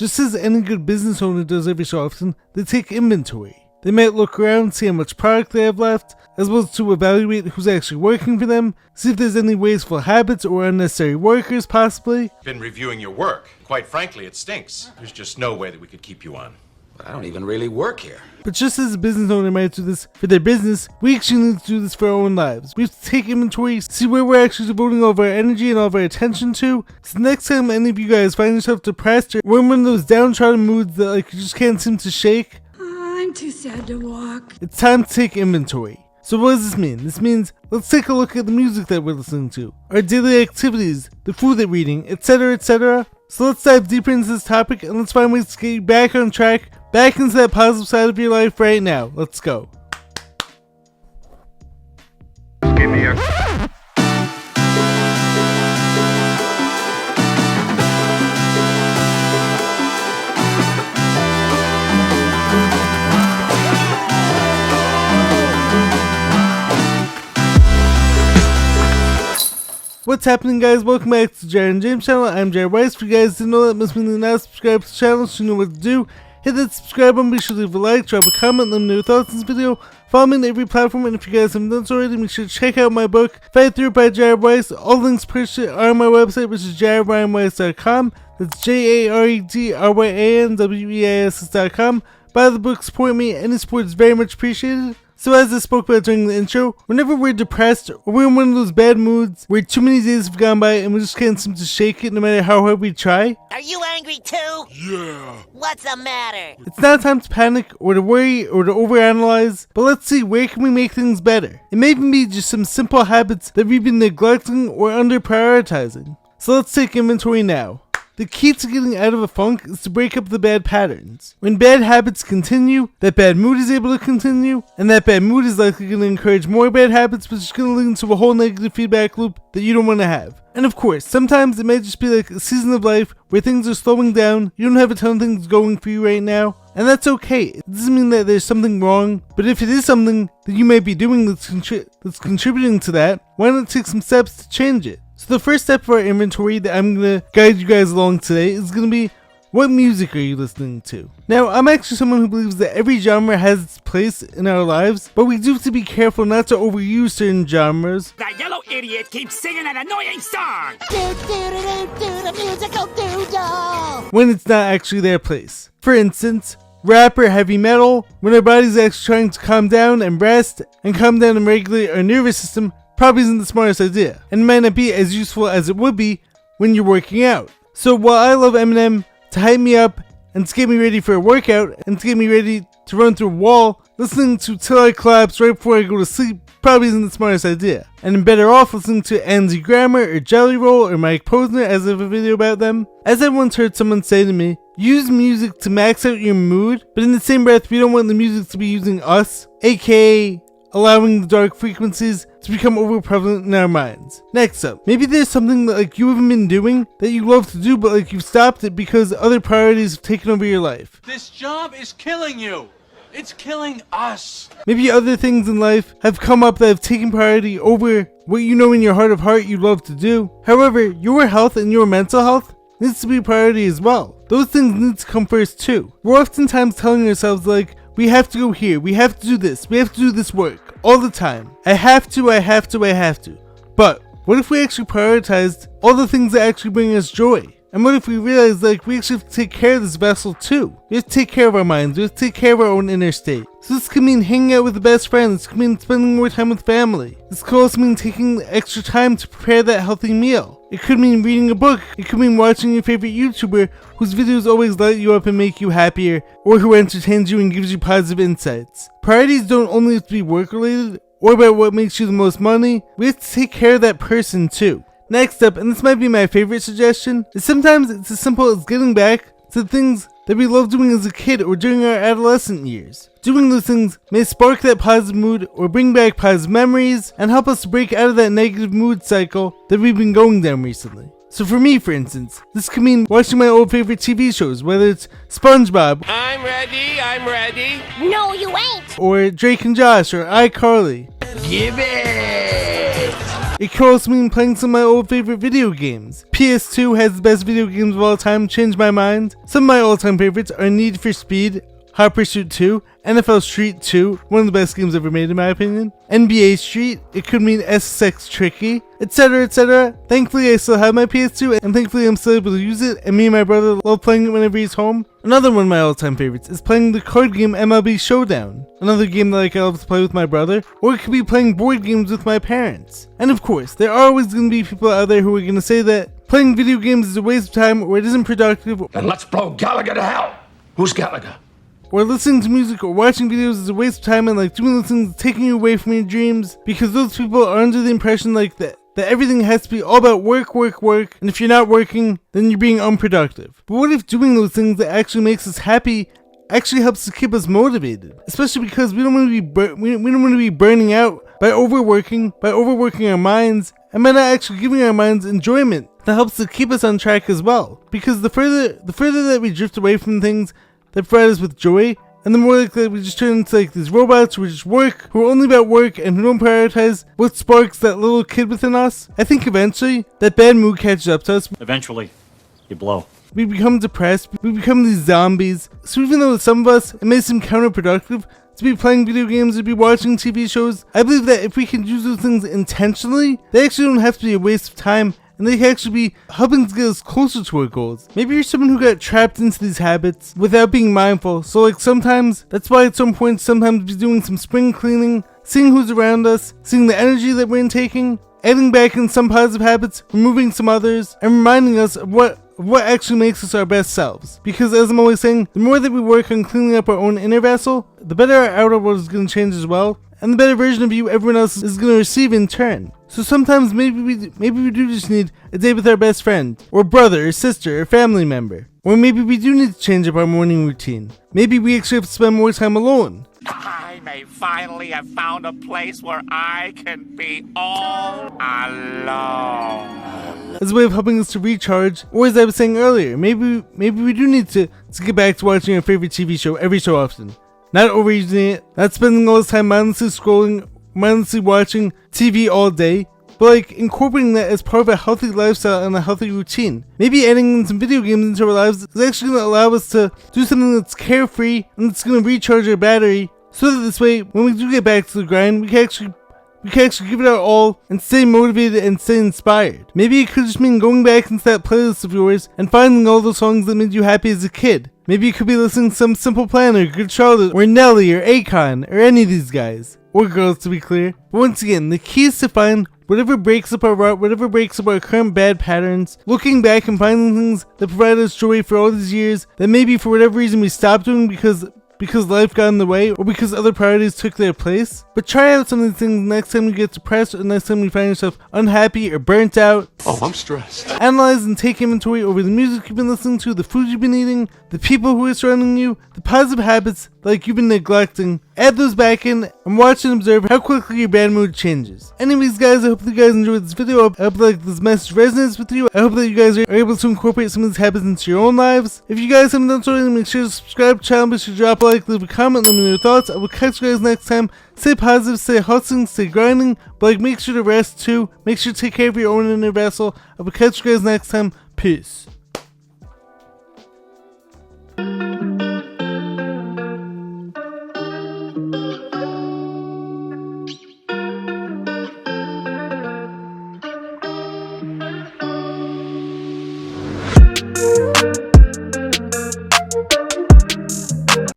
Just as any good business owner does every so often, they take inventory. They might look around, see how much product they have left, as well as to evaluate who's actually working for them, see if there's any wasteful habits or unnecessary workers possibly. Been reviewing your work. Quite frankly, it stinks. There's just no way that we could keep you on. But I don't even really work here. But just as a business owner might do this for their business, we actually need to do this for our own lives. We have to take inventory, see where we're actually devoting all of our energy and all of our attention to. So next time any of you guys find yourself depressed or in one of those downtrodden moods that you just can't seem to shake, I'm too sad to walk. it's time to take inventory. So what does this mean? This means let's take a look at the music that we're listening to, our daily activities, the food that we're eating, etc, etc. So let's dive deeper into this topic and let's find ways to get you back on track, back into that positive side of your life right now. Let's go. Give me a... What's happening, guys? Welcome back to Jared and James channel. I'm Jared Weiss. For you guys to know that must mean you're not subscribed to the channel, so you know what to do. Hit that subscribe button, be sure to leave a like, drop a comment, let me know your thoughts on this video. Follow me on every platform, and if you guys haven't done so already, make sure to check out my book, Fight Through It by Jared Weiss. All links purchased are on my website, which is jaredryanweiss.com. That's JAREDRYANWEISS.com. Buy the book, support me. Any support is very much appreciated. So as I spoke about during the intro, whenever we're depressed or we're in one of those bad moods where too many days have gone by and we just can't seem to shake it no matter how hard we try, Are you angry too? Yeah. What's the matter? it's not time to panic or to worry or to overanalyze, but let's see where can we make things better. It may even be just some simple habits that we've been neglecting or under prioritizing. So let's take inventory now. The key to getting out of a funk is to break up the bad patterns. When bad habits continue, that bad mood is able to continue, and that bad mood is likely going to encourage more bad habits, which is going to lead into a whole negative feedback loop that you don't want to have. And of course, sometimes it might just be like a season of life where things are slowing down, you don't have a ton of things going for you right now, and that's okay. It doesn't mean that there's something wrong, but if it is something that you might be doing that's contributing to that, why not take some steps to change it? So the first step of our inventory that I'm going to guide you guys along today is going to be, what music are you listening to? Now, I'm actually someone who believes that every genre has its place in our lives, but we do have to be careful not to overuse certain genres. That yellow idiot keeps singing an annoying song! The musical doodle! When it's not actually their place. For instance, rap or heavy metal, when our body's actually trying to calm down and rest, and calm down and regulate our nervous system, probably isn't the smartest idea, and might not be as useful as it would be when you're working out. So while I love Eminem to hype me up and to get me ready for a workout and to get me ready to run through a wall, listening to Till I Collapse right before I go to sleep probably isn't the smartest idea. And I'm better off listening to Andy Grammer or Jelly Roll or Mike Posner, as I have a video about them. As I once heard someone say to me, use music to max out your mood, but in the same breath we don't want the music to be using us, aka allowing the dark frequencies to become overprevalent in our minds. Next up, maybe there's something that you haven't been doing that you love to do, but you've stopped it because other priorities have taken over your life. This job is killing you. It's killing us. Maybe other things in life have come up that have taken priority over what you know in your heart of heart you love to do. However, your health and your mental health needs to be a priority as well. Those things need to come first too. We're oftentimes telling ourselves we have to go here, we have to do this, we have to do this work all the time. I have to. But what if we actually prioritized all the things that actually bring us joy? And what if we realized we actually have to take care of this vessel too? We have to take care of our minds, we have to take care of our own inner state. So this could mean hanging out with the best friends, this could mean spending more time with family. This could also mean taking extra time to prepare that healthy meal. It could mean reading a book. It could mean watching your favorite YouTuber whose videos always light you up and make you happier, or who entertains you and gives you positive insights. Priorities don't only have to be work related or about what makes you the most money. We have to take care of that person too. Next up, and this might be my favorite suggestion, is sometimes it's as simple as getting back to the things that we loved doing as a kid or during our adolescent years. Doing those things may spark that positive mood or bring back positive memories and help us to break out of that negative mood cycle that we've been going down recently. So for me, for instance, this could mean watching my old favorite TV shows, whether it's SpongeBob, I'm ready. No, you ain't! or Drake and Josh, or iCarly. Give it. It could also mean playing some of my old favorite video games. PS2 has the best video games of all time, changed my mind. Some of my all-time favorites are Need for Speed, Hot Pursuit 2, NFL Street 2, one of the best games ever made in my opinion, NBA Street, it could mean SSX Tricky, etc, etc. Thankfully I still have my PS2 and thankfully I'm still able to use it, and me and my brother love playing it whenever he's home. Another one of my all-time favorites is playing the card game MLB Showdown, another game that I love to play with my brother, or it could be playing board games with my parents. And of course, there are always going to be people out there who are going to say that playing video games is a waste of time, or it isn't productive, Then let's blow Gallagher to hell. Who's Gallagher? or listening to music or watching videos is a waste of time, and like doing those things taking you away from your dreams, because those people are under the impression like that everything has to be all about work, and if you're not working, then you're being unproductive. But what if doing those things that actually makes us happy actually helps to keep us motivated? Especially because we don't want to be we don't want to be burning out by overworking our minds, and by not actually giving our minds enjoyment that helps to keep us on track as well. Because the further that we drift away from things that provide us with joy, and the more likely we just turn into like these robots who just work, who are only about work, and who don't prioritize what sparks that little kid within us. I think eventually that bad mood catches up to us. Eventually, you blow. We become depressed, we become these zombies. So even though to some of us it may seem counterproductive to be playing video games or be watching TV shows, I believe that if we can use those things intentionally, they actually don't have to be a waste of time, and they can actually be helping to get us closer to our goals. Maybe you're someone who got trapped into these habits without being mindful, so like sometimes, that's why at some point sometimes be doing some spring cleaning, seeing who's around us, seeing the energy that we're intaking, adding back in some positive habits, removing some others, and reminding us of what actually makes us our best selves. Because as I'm always saying, the more that we work on cleaning up our own inner vessel, the better our outer world is going to change as well, and the better version of you everyone else is going to receive in turn. So sometimes maybe we do just need a day with our best friend, or brother, or sister, or family member. Or maybe we do need to change up our morning routine. Maybe we actually have to spend more time alone. I may finally have found a place where I can be all alone. As a way of helping us to recharge, or as I was saying earlier, maybe we do need to get back to watching our favorite TV show every so often. Not overusing it, not spending all this time mindlessly scrolling, mindlessly watching TV all day, but like incorporating that as part of a healthy lifestyle and a healthy routine. Maybe adding in some video games into our lives is actually going to allow us to do something that's carefree and that's going to recharge our battery, so that this way, when we do get back to the grind, we can actually give it our all and stay motivated and stay inspired. Maybe it could just mean going back into that playlist of yours and finding all those songs that made you happy as a kid. Maybe you could be listening to some Simple Plan or Good Charlotte or Nelly or Akon or any of these guys. Or girls, to be clear. But once again, the key is to find whatever breaks up our rut, whatever breaks up our current bad patterns, looking back and finding things that provide us joy for all these years that maybe for whatever reason we stopped doing because life got in the way, or because other priorities took their place. But try out some of these things next time you get depressed, or next time you find yourself unhappy or burnt out. Oh, I'm stressed. Analyze and take inventory over the music you've been listening to, the food you've been eating, the people who are surrounding you, the positive habits like you've been neglecting. Add those back in and watch and observe how quickly your bad mood changes. Anyways guys, I hope that you guys enjoyed this video. I hope like this message resonates with you. I hope that you guys are able to incorporate some of these habits into your own lives. If you guys haven't done so already, make sure to subscribe to the channel, make sure to drop a like, leave a comment, let me know your thoughts. I will catch you guys next time. Stay positive, stay hustling, stay grinding, but like make sure to rest too. Make sure to take care of your own inner vessel. I will catch you guys next time. Peace.